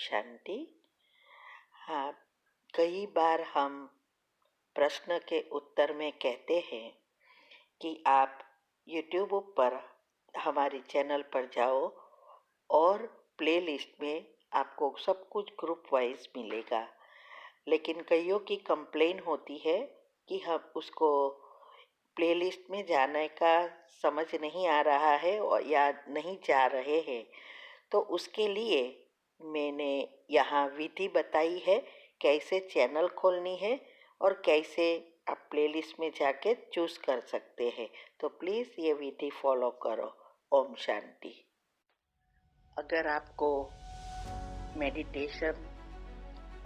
शांति। हाँ, कई बार हम प्रश्न के उत्तर में कहते हैं कि आप YouTube पर हमारे चैनल पर जाओ और प्लेलिस्ट में आपको सब कुछ ग्रुप वाइज मिलेगा। लेकिन कईयों की कंप्लेन होती है कि हम उसको प्लेलिस्ट में जाने का समझ नहीं आ रहा है और या नहीं जा रहे हैं। तो उसके लिए मैंने यहाँ विधि बताई है कैसे चैनल खोलनी है और कैसे आप प्लेलिस्ट में जाके चूज़ कर सकते हैं। तो प्लीज़ ये विधि फॉलो करो। ओम शांति। अगर आपको मेडिटेशन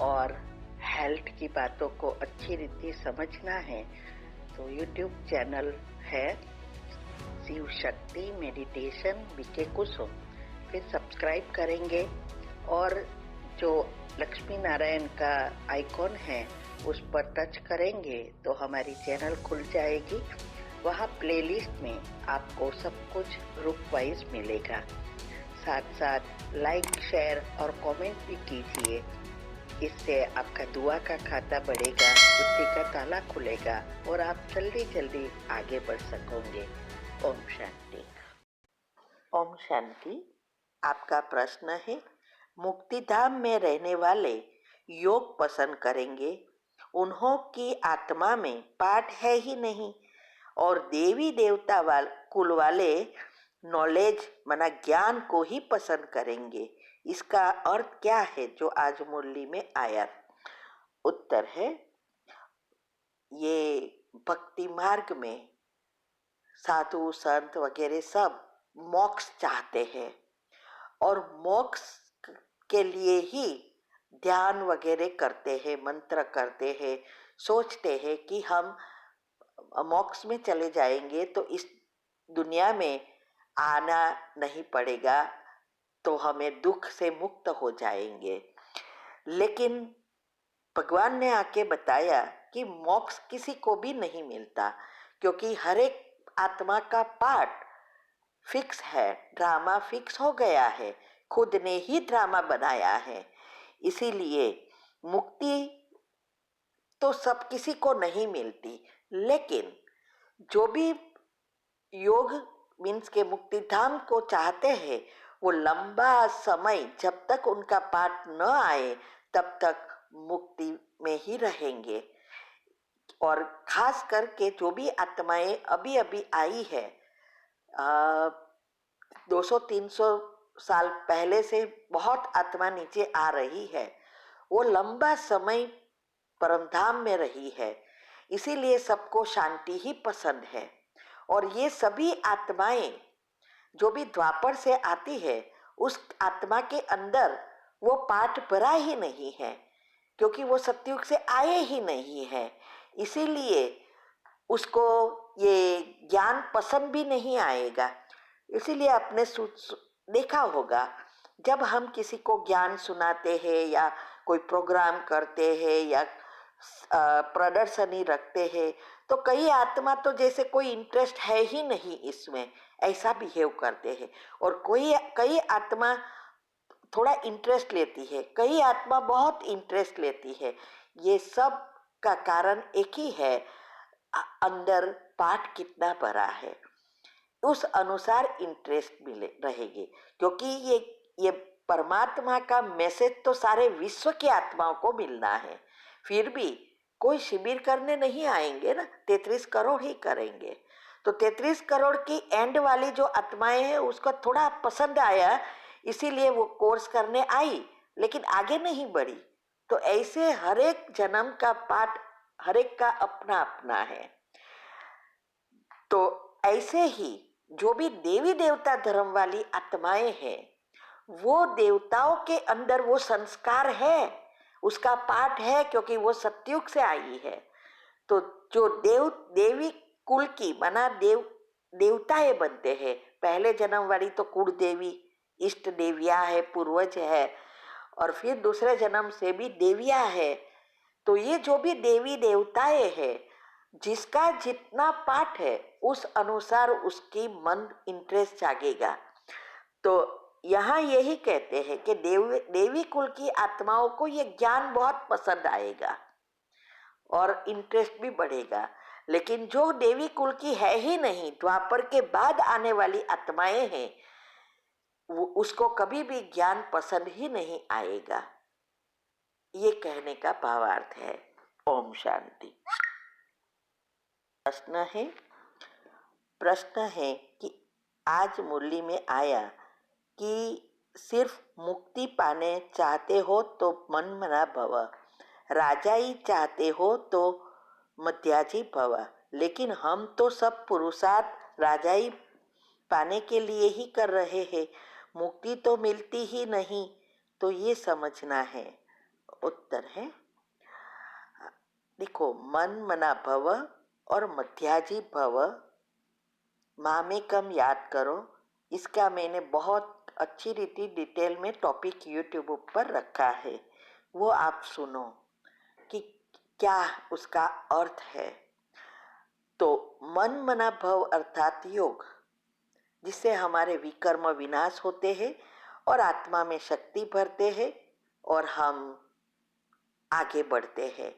और हेल्थ की बातों को अच्छी रीति समझना है तो यूट्यूब चैनल है शिव शक्ति मेडिटेशन बीके कुसुम, फिर सब्सक्राइब करेंगे और जो लक्ष्मी नारायण का आइकॉन है उस पर टच करेंगे तो हमारी चैनल खुल जाएगी। वहाँ प्लेलिस्ट में आपको सब कुछ ग्रुप वाइज मिलेगा। साथ साथ लाइक शेयर और कमेंट भी कीजिए। इससे आपका दुआ का खाता बढ़ेगा, बुद्धि का ताला खुलेगा और आप जल्दी जल्दी आगे बढ़ सकोगे। ओम शांति। ओम शांति। आपका प्रश्न है, मुक्तिधाम में रहने वाले योग पसंद करेंगे, उन्हों की आत्मा में पाठ है ही नहीं और देवी देवता कुल वाले नॉलेज मना ज्ञान को ही पसंद करेंगे। इसका अर्थ क्या है जो आज मुरली में आया? उत्तर है, ये भक्ति मार्ग में साधु संत वगैरह सब मोक्ष चाहते हैं और मोक्ष के लिए ही ध्यान वगैरह करते हैं, मंत्र करते हैं, सोचते हैं कि हम मोक्ष में चले जाएंगे तो इस दुनिया में आना नहीं पड़ेगा, तो हमें दुख से मुक्त हो जाएंगे। लेकिन भगवान ने आके बताया कि मोक्ष किसी को भी नहीं मिलता, क्योंकि हर एक आत्मा का पार्ट फिक्स है, ड्रामा फिक्स हो गया है, खुद ने ही ड्रामा बनाया है। इसीलिए मुक्ति तो सब किसी को नहीं मिलती, लेकिन जो भी योग मीन्स के मुक्ति धाम को चाहते हैं वो लंबा समय जब तक उनका पाठ न आए तब तक मुक्ति में ही रहेंगे। और खास करके जो भी आत्माएं अभी अभी आई है 200-300 साल पहले से बहुत आत्मा नीचे आ रही है, वो लंबा समय परमधाम में रही है, इसीलिए सबको शांति ही पसंद है। और ये सभी आत्माएं जो भी द्वापर से आती है उस आत्मा के अंदर वो पाठ भरा ही नहीं है, क्योंकि वो सतयुग से आए ही नहीं है। इसीलिए उसको ये ज्ञान पसंद भी नहीं आएगा। इसीलिए आपने देखा होगा जब हम किसी को ज्ञान सुनाते हैं या कोई प्रोग्राम करते हैं या प्रदर्शनी रखते हैं तो कई आत्मा तो जैसे कोई इंटरेस्ट है ही नहीं इसमें, ऐसा बिहेव करते हैं। और कई आत्मा थोड़ा इंटरेस्ट लेती है, कई आत्मा बहुत इंटरेस्ट लेती है। ये सब का कारण एक ही है, अंदर पाठ कितना भरा है उस अनुसार इंटरेस्ट मिले रहेगी। क्योंकि ये परमात्मा का मैसेज तो सारे विश्व की आत्माओं को मिलना है। फिर भी कोई शिविर करने नहीं आएंगे ना, 33 करोड़ ही करेंगे। तो 33 करोड़ की एंड वाली जो आत्माएं हैं उसको थोड़ा पसंद आया, इसीलिए वो कोर्स करने आई, लेकिन आगे नहीं बढ़ी। तो ऐसे हर एक जन्म का पाठ हर एक का अपना अपना है। तो ऐसे ही जो भी देवी देवता धर्म वाली आत्माएं हैं, वो देवताओं के अंदर वो संस्कार है, उसका पाठ है, क्योंकि वो सतयुग से आई है। तो जो देवी कुल की माना देवताएं बनते हैं, पहले जन्म वाली तो कुल देवी इष्ट देविया है, पूर्वज है, और फिर दूसरे जन्म से भी देविया है। तो ये जो भी देवी देवताएं हैं, जिसका जितना पाठ है उस अनुसार उसकी मन इंटरेस्ट जागेगा। तो यहाँ यही कहते हैं कि देवी कुल की आत्माओं को ये ज्ञान बहुत पसंद आएगा और इंटरेस्ट भी बढ़ेगा, लेकिन जो देवी कुल की है ही नहीं, द्वापर के बाद आने वाली आत्माएं हैं, वो उसको कभी भी ज्ञान पसंद ही नहीं आएगा। ये कहने का भावार्थ है। ओम शांति। प्रश्न है कि आज मुरली में आया कि सिर्फ मुक्ति पाने चाहते हो तो मन मना भव, राजाई चाहते हो तो मध्याजी भव, लेकिन हम तो सब पुरुषार्थ राजाई पाने के लिए ही कर रहे हैं, मुक्ति तो मिलती ही नहीं, तो ये समझना है। उत्तर है, देखो, मन मना भव और मध्याजी भव मामेकम याद करो, इसका मैंने बहुत अच्छी रीति डिटेल में टॉपिक यूट्यूब पर रखा है, वो आप सुनो कि क्या उसका अर्थ है। तो मन मना भव अर्थात योग, जिससे हमारे विकर्म विनाश होते हैं और आत्मा में शक्ति भरते हैं और हम आगे बढ़ते हैं।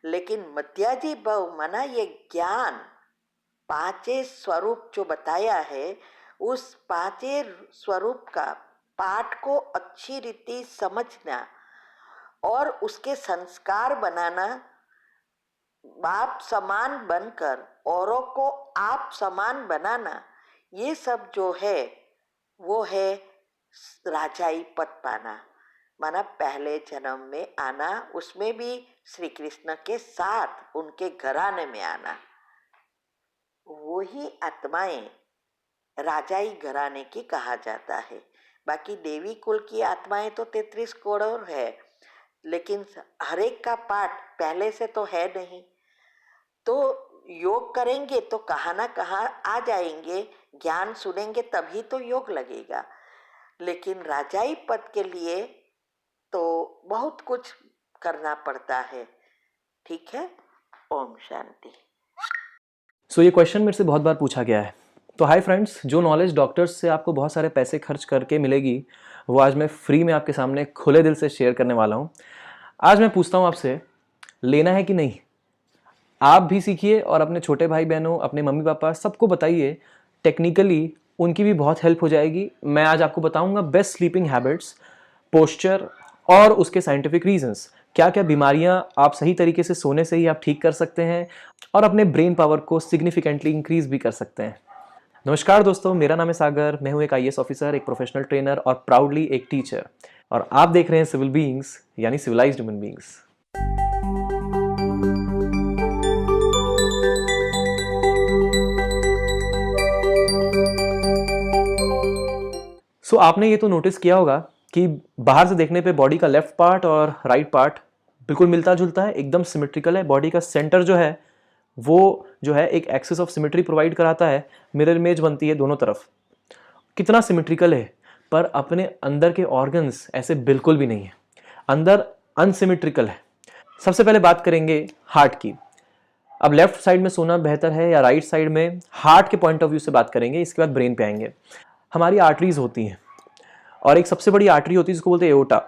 लेकिन मध्याजी भव मना ये ज्ञान, पांचे स्वरूप जो बताया है, उस पांचे स्वरूप का पाठ को अच्छी रीति समझना और उसके संस्कार बनाना, बाप समान बनकर औरों को आप समान बनाना, ये सब जो है वो है राजाई पद पाना, माना पहले जन्म में आना, उसमें भी श्री कृष्ण के साथ उनके घराने में आना। वही आत्माएं राजाई घराने की कहा जाता है। बाकी देवी कुल की आत्माएं तो 33 करोड़ है, लेकिन हरेक का पाठ पहले से तो है नहीं, तो योग करेंगे तो कहाँ ना कहाँ आ जाएंगे, ज्ञान सुनेंगे तभी तो योग लगेगा। लेकिन राजाई पद के लिए तो बहुत कुछ करना पड़ता है। ठीक है। ओम शांति। ये क्वेश्चन मेरे से बहुत बार पूछा गया है। तो हाय फ्रेंड्स, जो नॉलेज डॉक्टर्स से आपको बहुत सारे पैसे खर्च करके मिलेगी, वो आज मैं फ्री में आपके सामने खुले दिल से शेयर करने वाला हूँ। आज मैं पूछता हूँ आपसे, लेना है कि नहीं? आप भी सीखिए और अपने छोटे भाई बहनों, अपने मम्मी पापा, सबको बताइए। टेक्निकली उनकी भी बहुत हेल्प हो जाएगी। मैं आज आपको बताऊंगा बेस्ट स्लीपिंग हैबिट्स, पोस्चर और उसके साइंटिफिक रीजंस, क्या क्या बीमारियां आप सही तरीके से सोने से ही आप ठीक कर सकते हैं और अपने ब्रेन पावर को सिग्निफिकेंटली इंक्रीज भी कर सकते हैं। नमस्कार दोस्तों, मेरा नाम है सागर। मैं हूं एक IAS ऑफिसर, एक प्रोफेशनल ट्रेनर और प्राउडली एक टीचर, और आप देख रहे हैं सिविल बीइंग्स यानी सिविलाइज्ड ह्यूमन बीइंग्स। आपने ये तो नोटिस किया होगा कि बाहर से देखने पे बॉडी का लेफ्ट पार्ट और राइट पार्ट बिल्कुल मिलता जुलता है, एकदम सिमेट्रिकल है। बॉडी का सेंटर जो है वो जो है एक एक्सिस ऑफ सिमेट्री प्रोवाइड कराता है, मिरर इमेज बनती है दोनों तरफ। कितना सिमेट्रिकल है, पर अपने अंदर के ऑर्गन्स ऐसे बिल्कुल भी नहीं है, अंदर अनसिमेट्रिकल है। सबसे पहले बात करेंगे हार्ट की। अब लेफ्ट साइड में सोना बेहतर है या राइट साइड में, हार्ट के पॉइंट ऑफ व्यू से बात करेंगे, इसके बाद ब्रेन पे आएंगे। हमारी आर्टरीज होती हैं और एक सबसे बड़ी आर्टरी होती है जिसको बोलते हैं एओर्टा,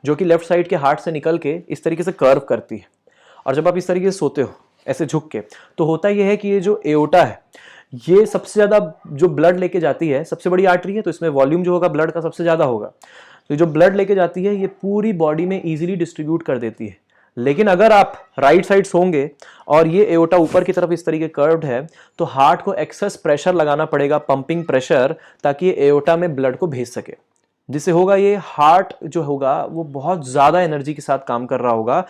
जो कि लेफ्ट साइड के हार्ट से निकल के इस तरीके से कर्व करती है। और जब आप इस तरीके से सोते हो ऐसे झुक के, तो होता यह है कि ये जो एओर्टा है, ये सबसे ज़्यादा जो ब्लड लेके जाती है, सबसे बड़ी आर्टरी है, तो इसमें वॉल्यूम जो होगा ब्लड का सबसे ज़्यादा होगा। तो जो ब्लड लेके जाती है ये पूरी बॉडी में ईजिली डिस्ट्रीब्यूट कर देती है। लेकिन अगर आप राइट साइड सोंगे और ये एओर्टा ऊपर की तरफ इस तरीके कर्व्ड है, तो हार्ट को एक्सेस प्रेशर लगाना पड़ेगा, पंपिंग प्रेशर, ताकि ये एओर्टा में ब्लड को भेज सके। जिससे होगा ये हार्ट जो होगा वो बहुत ज़्यादा एनर्जी के साथ काम कर रहा होगा।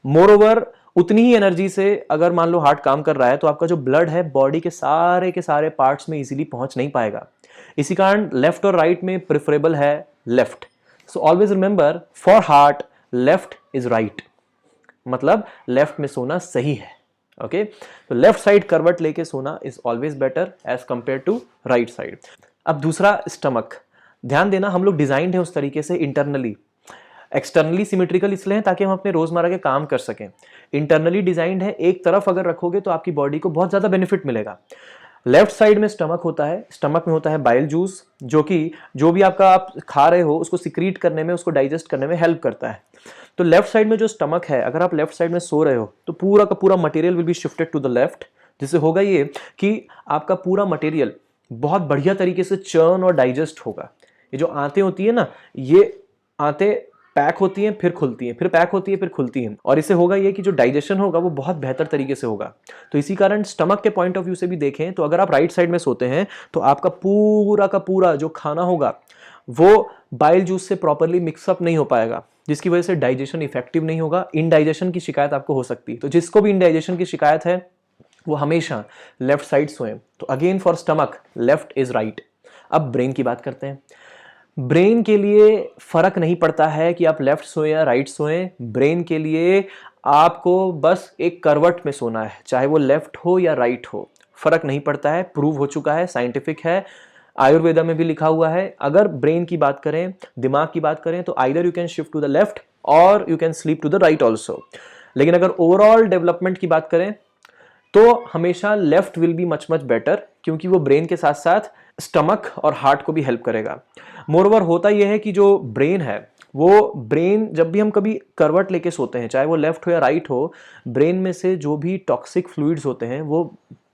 मोरओवर उतनी ही एनर्जी से अगर मान लो हार्ट काम कर रहा है, तो आपका जो ब्लड है बॉडी के सारे पार्ट्स में इजीली पहुंच नहीं पाएगा। इसी कारण लेफ्ट और राइट में प्रेफरेबल है left. So always remember, for heart left is right, मतलब लेफ्ट में सोना सही है। ओके, तो लेफ्ट साइड करवट लेके सोना is always better as compare to right side. अब दूसरा, स्टमक। ध्यान देना, हम लोग डिजाइंड है उस तरीके से इंटरनली, एक्सटर्नली सिमेट्रिकल इसलिए है ताकि हम अपने रोजमर्रा के काम कर सकें। इंटरनली डिजाइंड है, एक तरफ अगर रखोगे तो आपकी बॉडी को बहुत ज्यादा बेनिफिट मिलेगा। लेफ्ट साइड में स्टमक होता है, स्टमक में होता है बाइल जूस, जो कि जो भी आपका आप खा रहे हो उसको सिक्रीट करने में, उसको डाइजेस्ट करने में हेल्प करता है। तो लेफ्ट साइड में जो स्टमक है, अगर आप लेफ्ट साइड में सो रहे हो तो पूरा का पूरा material will be shifted to the left, जिससे होगा ये कि आपका पूरा मटेरियल बहुत बढ़िया तरीके से चर्न और डाइजेस्ट होगा। ये जो आंतें होती है ना, ये आंतें पैक होती हैं फिर खुलती हैं, फिर पैक होती है फिर खुलती हैं, और इससे होगा ये कि जो डाइजेशन होगा वो बहुत बेहतर तरीके से होगा। तो इसी कारण स्टमक के पॉइंट ऑफ व्यू से भी देखें तो अगर आप राइट साइड में सोते हैं तो आपका पूरा का पूरा जो खाना होगा वो बाइल जूस से प्रॉपरली मिक्सअप नहीं हो पाएगा, जिसकी वजह से डाइजेशन इफेक्टिव नहीं होगा, इनडाइजेशन की शिकायत आपको हो सकती है। तो जिसको भी इनडाइजेशन की शिकायत है वो हमेशा लेफ्ट साइड सोएं। तो again for stomach left is right. अब ब्रेन की बात करते हैं। ब्रेन के लिए फर्क नहीं पड़ता है कि आप लेफ्ट सोएं या राइट सोएं, ब्रेन के लिए आपको बस एक करवट में सोना है, चाहे वो लेफ्ट हो या राइट हो, फर्क नहीं पड़ता है, प्रूव हो चुका है, साइंटिफिक है, आयुर्वेदा में भी लिखा हुआ है। अगर ब्रेन की बात करें, दिमाग की बात करें, तो either you can shift to the left और you can sleep to the right also. लेकिन अगर ओवरऑल डेवलपमेंट की बात करें तो हमेशा left will be much much better, क्योंकि वो ब्रेन के साथ साथ स्टमक और हार्ट को भी हेल्प करेगा। मोरओवर होता यह है कि जो ब्रेन है, वो ब्रेन जब भी हम कभी करवट लेके सोते हैं, चाहे वो लेफ्ट हो या राइट हो, ब्रेन में से जो भी टॉक्सिक फ्लूइड्स होते हैं वो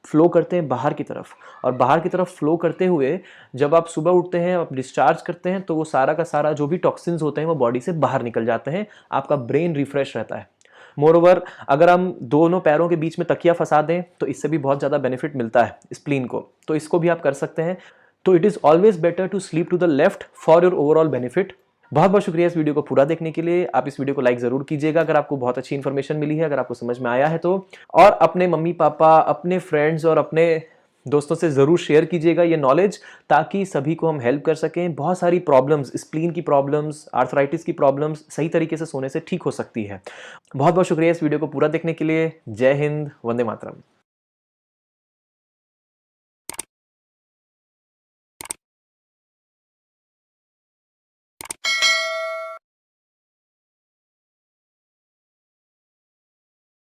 फ्लो करते हैं बाहर की तरफ, और बाहर की तरफ फ्लो करते हुए जब आप सुबह उठते हैं, आप डिस्चार्ज करते हैं, तो वो सारा का सारा जो भी टॉक्सिन्स होते हैं वो बॉडी से बाहर निकल जाते हैं, आपका ब्रेन रिफ्रेश रहता है। मोरओवर अगर हम दोनों पैरों के बीच में तकिया फंसा दें तो इससे भी बहुत ज़्यादा बेनिफिट मिलता है स्प्लीन को, तो इसको भी आप कर सकते हैं। तो it is always better to sleep to the left for your overall benefit. बहुत बहुत शुक्रिया इस वीडियो को पूरा देखने के लिए। आप इस वीडियो को लाइक ज़रूर कीजिएगा अगर आपको बहुत अच्छी इन्फॉर्मेशन मिली है, अगर आपको समझ में आया है तो, और अपने मम्मी पापा, अपने फ्रेंड्स और अपने दोस्तों से ज़रूर शेयर कीजिएगा ये नॉलेज, ताकि सभी को हम हेल्प कर सकें। बहुत सारी प्रॉब्लम्स, स्प्लीन की प्रॉब्लम्स, आर्थराइटिस की प्रॉब्लम्स सही तरीके से सोने से ठीक हो सकती है। बहुत बहुत शुक्रिया इस वीडियो को पूरा देखने के लिए। जय हिंद, वंदे मातरम।